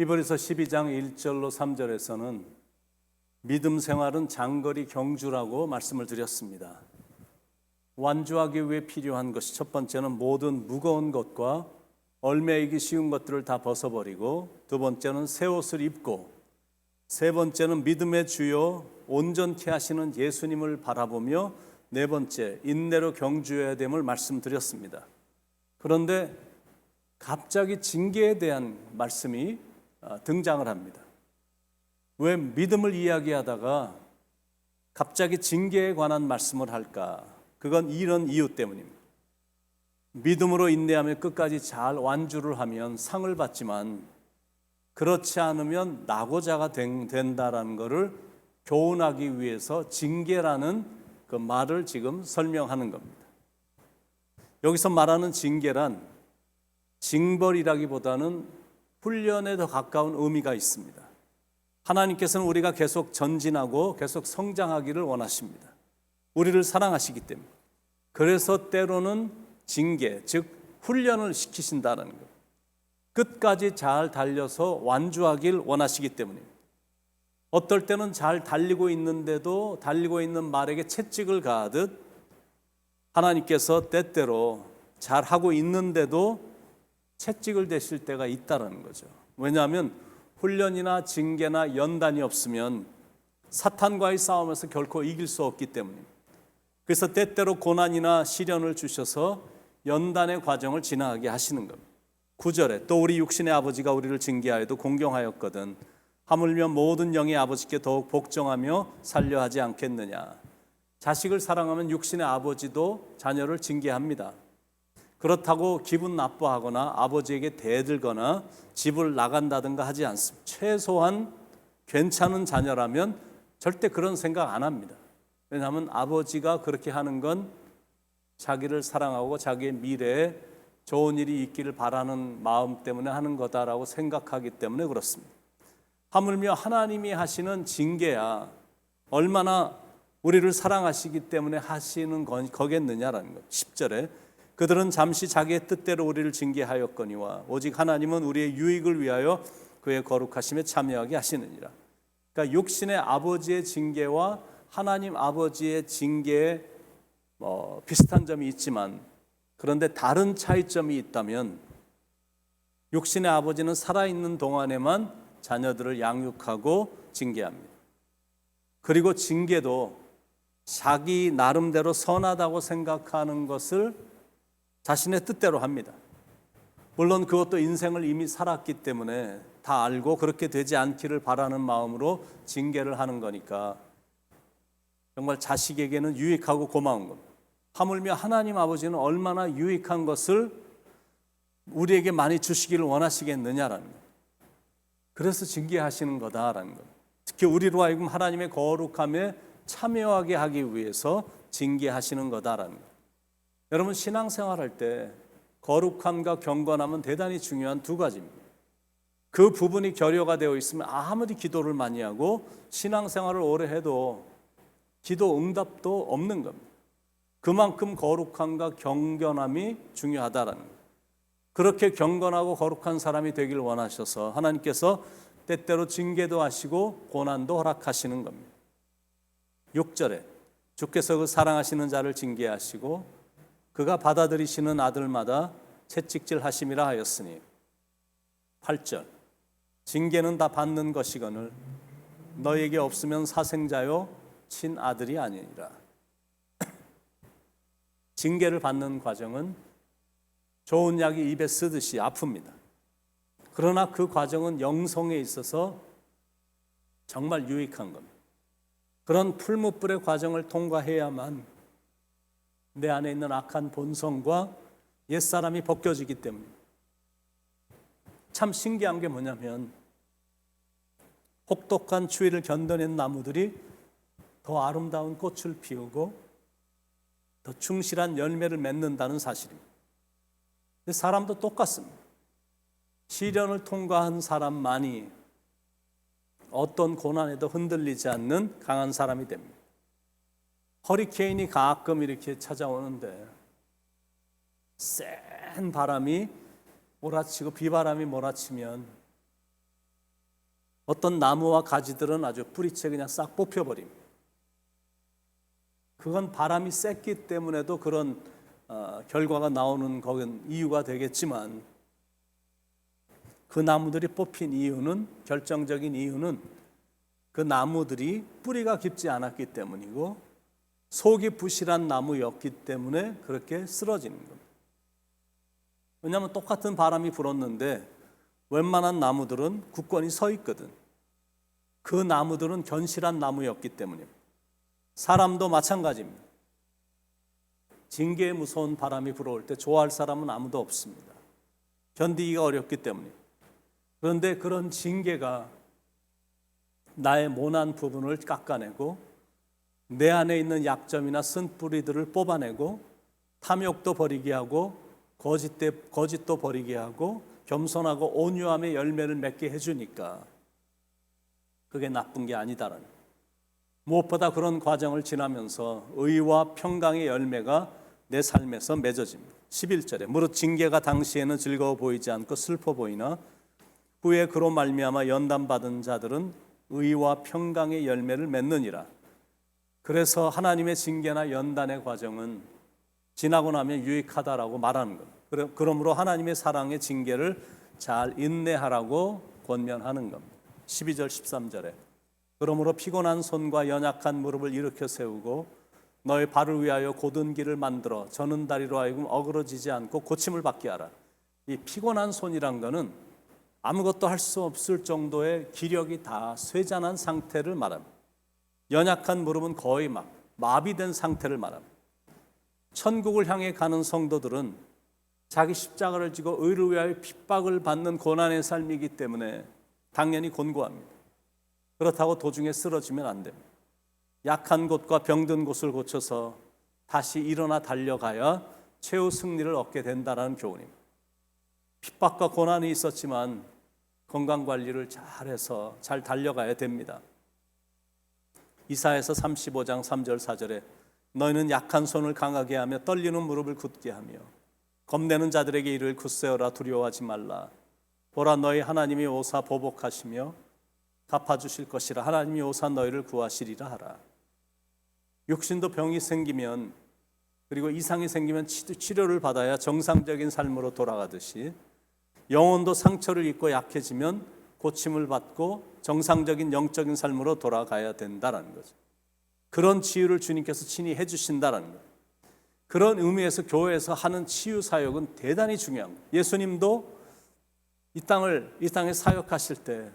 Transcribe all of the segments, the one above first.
히브리서 12장 1절로 3절에서는 믿음 생활은 장거리 경주라고 말씀을 드렸습니다. 완주하기 위해 필요한 것이 첫 번째는 모든 무거운 것과 얽매이기 쉬운 것들을 다 벗어버리고, 두 번째는 새 옷을 입고, 세 번째는 믿음의 주요 온전케 하시는 예수님을 바라보며, 네 번째 인내로 경주해야 됨을 말씀드렸습니다. 그런데 갑자기 징계에 대한 말씀이 등장을 합니다. 왜 믿음을 이야기하다가 갑자기 징계에 관한 말씀을 할까? 그건 이런 이유 때문입니다. 믿음으로 인내하며 끝까지 잘 완주를 하면 상을 받지만, 그렇지 않으면 낙오자가 된다라는 것을 교훈하기 위해서 징계라는 그 말을 지금 설명하는 겁니다. 여기서 말하는 징계란 징벌이라기보다는 훈련에 더 가까운 의미가 있습니다. 하나님께서는 우리가 계속 전진하고 계속 성장하기를 원하십니다. 우리를 사랑하시기 때문에. 그래서 때로는 징계, 즉 훈련을 시키신다는 것. 끝까지 잘 달려서 완주하길 원하시기 때문입니다. 어떨 때는 잘 달리고 있는데도 달리고 있는 말에게 채찍을 가하듯 하나님께서 때때로 잘하고 있는데도 채찍을 대실 때가 있다는 거죠. 왜냐하면 훈련이나 징계나 연단이 없으면 사탄과의 싸움에서 결코 이길 수 없기 때문입니다. 그래서 때때로 고난이나 시련을 주셔서 연단의 과정을 지나가게 하시는 겁니다. 9절에 또 우리 육신의 아버지가 우리를 징계하여도 공경하였거든 하물며 모든 영의 아버지께 더욱 복종하며 살려 하지 않겠느냐. 자식을 사랑하면 육신의 아버지도 자녀를 징계합니다. 그렇다고 기분 나빠하거나 아버지에게 대들거나 집을 나간다든가 하지 않습니다. 최소한 괜찮은 자녀라면 절대 그런 생각 안 합니다. 왜냐하면 아버지가 그렇게 하는 건 자기를 사랑하고 자기의 미래에 좋은 일이 있기를 바라는 마음 때문에 하는 거다라고 생각하기 때문에 그렇습니다. 하물며 하나님이 하시는 징계야 얼마나 우리를 사랑하시기 때문에 하시는 거겠느냐라는 것. 10절에 그들은 잠시 자기의 뜻대로 우리를 징계하였거니와 오직 하나님은 우리의 유익을 위하여 그의 거룩하심에 참여하게 하시느니라. 그러니까 육신의 아버지의 징계와 하나님 아버지의 징계에 비슷한 점이 있지만, 그런데 다른 차이점이 있다면 육신의 아버지는 살아있는 동안에만 자녀들을 양육하고 징계합니다. 그리고 징계도 자기 나름대로 선하다고 생각하는 것을 자신의 뜻대로 합니다. 물론 그것도 인생을 이미 살았기 때문에 다 알고 그렇게 되지 않기를 바라는 마음으로 징계를 하는 거니까 정말 자식에게는 유익하고 고마운 겁니다. 하물며 하나님 아버지는 얼마나 유익한 것을 우리에게 많이 주시기를 원하시겠느냐라는 거예요. 그래서 징계하시는 거다라는 거예요. 특히 우리로 하여금 하나님의 거룩함에 참여하게 하기 위해서 징계하시는 거다라는 거예요. 여러분, 신앙생활할 때 거룩함과 경건함은 대단히 중요한 두 가지입니다. 그 부분이 결여가 되어 있으면 아무리 기도를 많이 하고 신앙생활을 오래 해도 기도 응답도 없는 겁니다. 그만큼 거룩함과 경건함이 중요하다라는 거예요. 그렇게 경건하고 거룩한 사람이 되길 원하셔서 하나님께서 때때로 징계도 하시고 고난도 허락하시는 겁니다. 6절에 주께서 그 사랑하시는 자를 징계하시고 그가 받아들이시는 아들마다 채찍질 하심이라 하였으니. 8절 징계는 다 받는 것이거늘 너에게 없으면 사생자요 친아들이 아니니라. 징계를 받는 과정은 좋은 약이 입에 쓰듯이 아픕니다. 그러나 그 과정은 영성에 있어서 정말 유익한 겁니다. 그런 풀무불의 과정을 통과해야만 내 안에 있는 악한 본성과 옛사람이 벗겨지기 때문입니다. 참 신기한 게 뭐냐면 혹독한 추위를 견뎌낸 나무들이 더 아름다운 꽃을 피우고 더 충실한 열매를 맺는다는 사실입니다. 근데 사람도 똑같습니다. 시련을 통과한 사람만이 어떤 고난에도 흔들리지 않는 강한 사람이 됩니다. 허리케인이 가끔 이렇게 찾아오는데 센 바람이 몰아치고 비바람이 몰아치면 어떤 나무와 가지들은 아주 뿌리채 그냥 싹 뽑혀버림. 그건 바람이 셌기 때문에도 그런 결과가 나오는 거긴 이유가 되겠지만, 그 나무들이 뽑힌 이유는, 결정적인 이유는 그 나무들이 뿌리가 깊지 않았기 때문이고 속이 부실한 나무였기 때문에 그렇게 쓰러지는 겁니다. 왜냐하면 똑같은 바람이 불었는데 웬만한 나무들은 굳건히 서 있거든. 그 나무들은 견실한 나무였기 때문입니다. 사람도 마찬가지입니다. 징계에 무서운 바람이 불어올 때 좋아할 사람은 아무도 없습니다. 견디기가 어렵기 때문입니다. 그런데 그런 징계가 나의 모난 부분을 깎아내고 내 안에 있는 약점이나 쓴뿌리들을 뽑아내고 탐욕도 버리게 하고 거짓도 버리게 하고 겸손하고 온유함의 열매를 맺게 해주니까 그게 나쁜 게 아니다라는 거예요. 무엇보다 그런 과정을 지나면서 의와 평강의 열매가 내 삶에서 맺어집니다. 11절에 무릇 징계가 당시에는 즐거워 보이지 않고 슬퍼 보이나 후에 그로 말미암아 연단받은 자들은 의와 평강의 열매를 맺느니라. 그래서 하나님의 징계나 연단의 과정은 지나고 나면 유익하다라고 말하는 겁니다. 그러므로 하나님의 사랑의 징계를 잘 인내하라고 권면하는 겁니다. 12절 13절에 그러므로 피곤한 손과 연약한 무릎을 일으켜 세우고 너의 발을 위하여 곧은 길을 만들어 저는 다리로 하여금 어그러지지 않고 고침을 받게 하라. 이 피곤한 손이란 거는 아무것도 할 수 없을 정도의 기력이 다 쇠잔한 상태를 말합니다. 연약한 무릎은 거의 마비된 상태를 말합니다. 천국을 향해 가는 성도들은 자기 십자가를 지고 의를 위하여 핍박을 받는 고난의 삶이기 때문에 당연히 곤고합니다. 그렇다고 도중에 쓰러지면 안 됩니다. 약한 곳과 병든 곳을 고쳐서 다시 일어나 달려가야 최후 승리를 얻게 된다는 교훈입니다. 핍박과 고난이 있었지만 건강관리를 잘해서 잘 달려가야 됩니다. 이사야서 35장 3절 4절에 너희는 약한 손을 강하게 하며 떨리는 무릎을 굳게 하며 겁내는 자들에게 이를 굳세어라 두려워하지 말라. 보라 너희 하나님이 오사 보복하시며 갚아주실 것이라. 하나님이 오사 너희를 구하시리라 하라. 육신도 병이 생기면 그리고 이상이 생기면 치료를 받아야 정상적인 삶으로 돌아가듯이 영혼도 상처를 입고 약해지면 고침을 받고 정상적인 영적인 삶으로 돌아가야 된다는 거죠. 그런 치유를 주님께서 친히 해주신다는 거예요. 그런 의미에서 교회에서 하는 치유 사역은 대단히 중요합니다. 예수님도 이 땅에 사역하실 때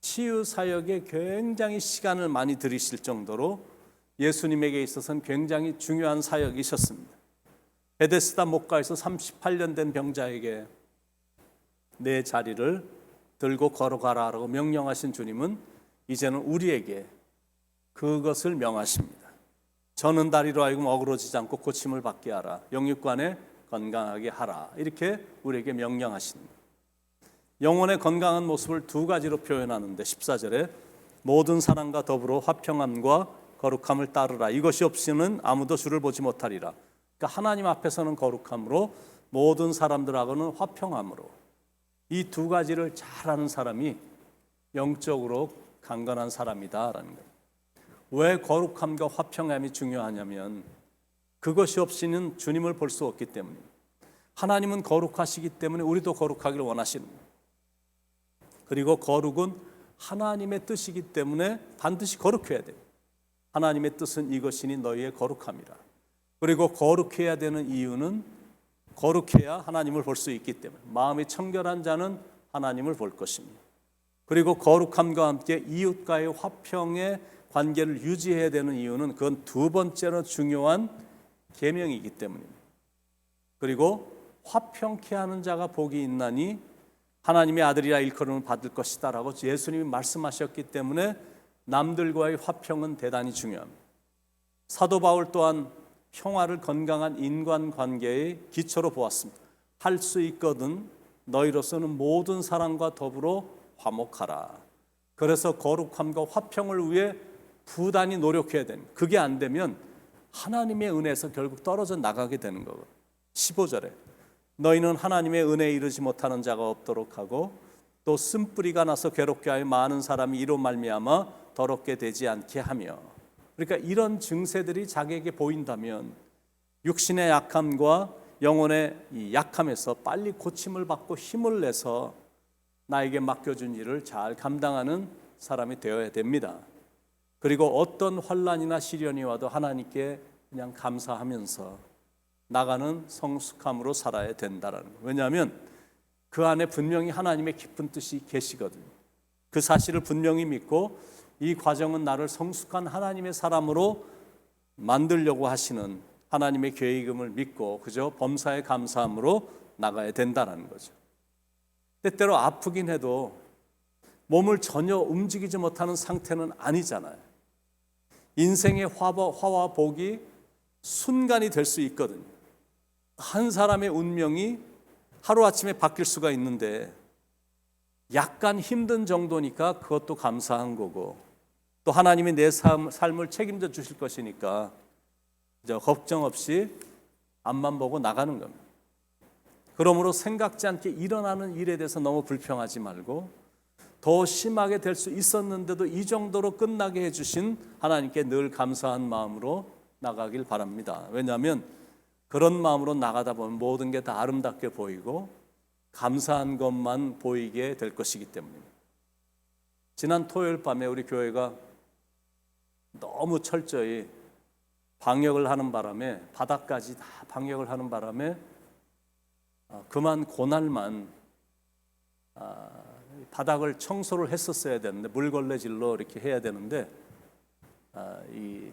치유 사역에 굉장히 시간을 많이 들이실 정도로 예수님에게 있어서는 굉장히 중요한 사역이셨습니다. 베데스다 목가에서 38년 된 병자에게 내 자리를 들고 걸어가라라고 명령하신 주님은 이제는 우리에게 그것을 명하십니다. 저는 다리로 하여금 어그러지지 않고 고침을 받게 하라. 영육간에 건강하게 하라. 이렇게 우리에게 명령하십니다. 영혼의 건강한 모습을 두 가지로 표현하는데 14절에 모든 사람과 더불어 화평함과 거룩함을 따르라. 이것이 없이는 아무도 주를 보지 못하리라. 그러니까 하나님 앞에서는 거룩함으로 모든 사람들하고는 화평함으로 이 두 가지를 잘하는 사람이 영적으로 강건한 사람이다라는 거예요. 왜 거룩함과 화평함이 중요하냐면 그것이 없이는 주님을 볼 수 없기 때문입니다. 하나님은 거룩하시기 때문에 우리도 거룩하기를 원하시는 거예요. 그리고 거룩은 하나님의 뜻이기 때문에 반드시 거룩해야 돼요. 하나님의 뜻은 이것이니 너희의 거룩함이라. 그리고 거룩해야 되는 이유는 거룩해야 하나님을 볼 수 있기 때문에 마음이 청결한 자는 하나님을 볼 것입니다. 그리고 거룩함과 함께 이웃과의 화평의 관계를 유지해야 되는 이유는 그건 두 번째로 중요한 계명이기 때문입니다. 그리고 화평케 하는 자가 복이 있나니 하나님의 아들이라 일컬음을 받을 것이다 라고 예수님이 말씀하셨기 때문에 남들과의 화평은 대단히 중요합니다. 사도 바울 또한 평화를 건강한 인간관계의 기초로 보았습니다. 할 수 있거든 너희로서는 모든 사람과 더불어 화목하라. 그래서 거룩함과 화평을 위해 부단히 노력해야 됩니다. 그게 안 되면 하나님의 은혜에서 결국 떨어져 나가게 되는 거거든요. 15절에 너희는 하나님의 은혜에 이르지 못하는 자가 없도록 하고 또 쓴뿌리가 나서 괴롭게 하여 많은 사람이 이로 말미암아 더럽게 되지 않게 하며. 그러니까 이런 증세들이 자기에게 보인다면 육신의 약함과 영혼의 이 약함에서 빨리 고침을 받고 힘을 내서 나에게 맡겨준 일을 잘 감당하는 사람이 되어야 됩니다. 그리고 어떤 환난이나 시련이 와도 하나님께 그냥 감사하면서 나가는 성숙함으로 살아야 된다라는 거예요. 왜냐하면 그 안에 분명히 하나님의 깊은 뜻이 계시거든요. 그 사실을 분명히 믿고 이 과정은 나를 성숙한 하나님의 사람으로 만들려고 하시는 하나님의 계획임을 믿고 그저 범사에 감사함으로 나가야 된다는 거죠. 때때로 아프긴 해도 몸을 전혀 움직이지 못하는 상태는 아니잖아요. 인생의 화와 복이 순간이 될 수 있거든요. 한 사람의 운명이 하루아침에 바뀔 수가 있는데 약간 힘든 정도니까 그것도 감사한 거고 또 하나님이 내 삶을 책임져 주실 것이니까 걱정 없이 앞만 보고 나가는 겁니다. 그러므로 생각지 않게 일어나는 일에 대해서 너무 불평하지 말고 더 심하게 될 수 있었는데도 이 정도로 끝나게 해주신 하나님께 늘 감사한 마음으로 나가길 바랍니다. 왜냐하면 그런 마음으로 나가다 보면 모든 게 다 아름답게 보이고 감사한 것만 보이게 될 것이기 때문입니다. 지난 토요일 밤에 우리 교회가 너무 철저히 방역을 하는 바람에 바닥까지 다 방역을 하는 바람에 그만 그날만 바닥을 청소를 했었어야 되는데 물걸레질로 이렇게 해야 되는데 이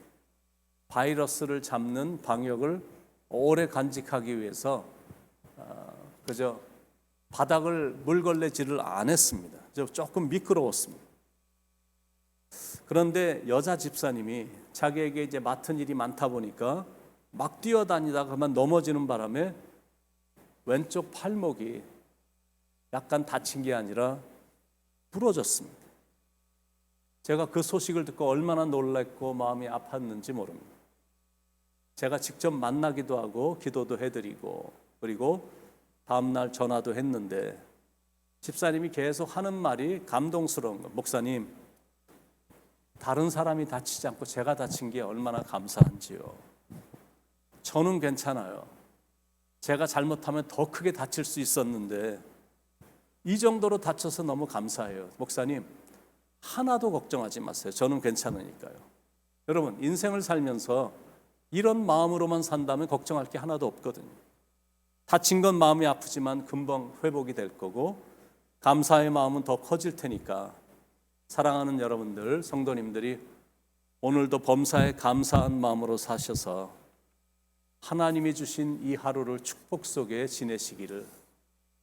바이러스를 잡는 방역을 오래 간직하기 위해서 그저 바닥을 물걸레질을 안 했습니다. 조금 미끄러웠습니다. 그런데 여자 집사님이 자기에게 이제 맡은 일이 많다 보니까 막 뛰어다니다가 그만 넘어지는 바람에 왼쪽 팔목이 약간 다친 게 아니라 부러졌습니다. 제가 그 소식을 듣고 얼마나 놀랐고 마음이 아팠는지 모릅니다. 제가 직접 만나기도 하고 기도도 해드리고 그리고 다음날 전화도 했는데 집사님이 계속 하는 말이 감동스러운 거예요. 목사님, 다른 사람이 다치지 않고 제가 다친 게 얼마나 감사한지요. 저는 괜찮아요. 제가 잘못하면 더 크게 다칠 수 있었는데 이 정도로 다쳐서 너무 감사해요. 목사님, 하나도 걱정하지 마세요. 저는 괜찮으니까요. 여러분, 인생을 살면서 이런 마음으로만 산다면 걱정할 게 하나도 없거든요. 다친 건 마음이 아프지만 금방 회복이 될 거고 감사의 마음은 더 커질 테니까 사랑하는 여러분들, 성도님들이 오늘도 범사에 감사한 마음으로 사셔서 하나님이 주신 이 하루를 축복 속에 지내시기를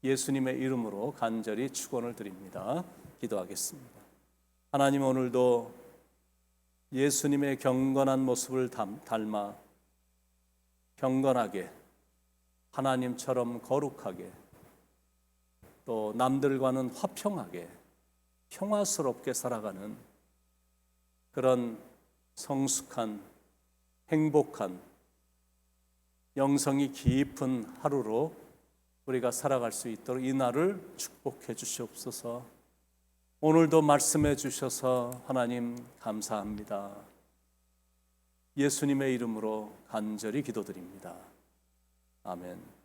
예수님의 이름으로 간절히 축원을 드립니다. 기도하겠습니다. 하나님, 오늘도 예수님의 경건한 모습을 닮아 경건하게 하나님처럼 거룩하게 또 남들과는 화평하게 평화스럽게 살아가는 그런 성숙한 행복한 영성이 깊은 하루로 우리가 살아갈 수 있도록 이 날을 축복해 주시옵소서. 오늘도 말씀해 주셔서 하나님 감사합니다. 예수님의 이름으로 간절히 기도드립니다. 아멘.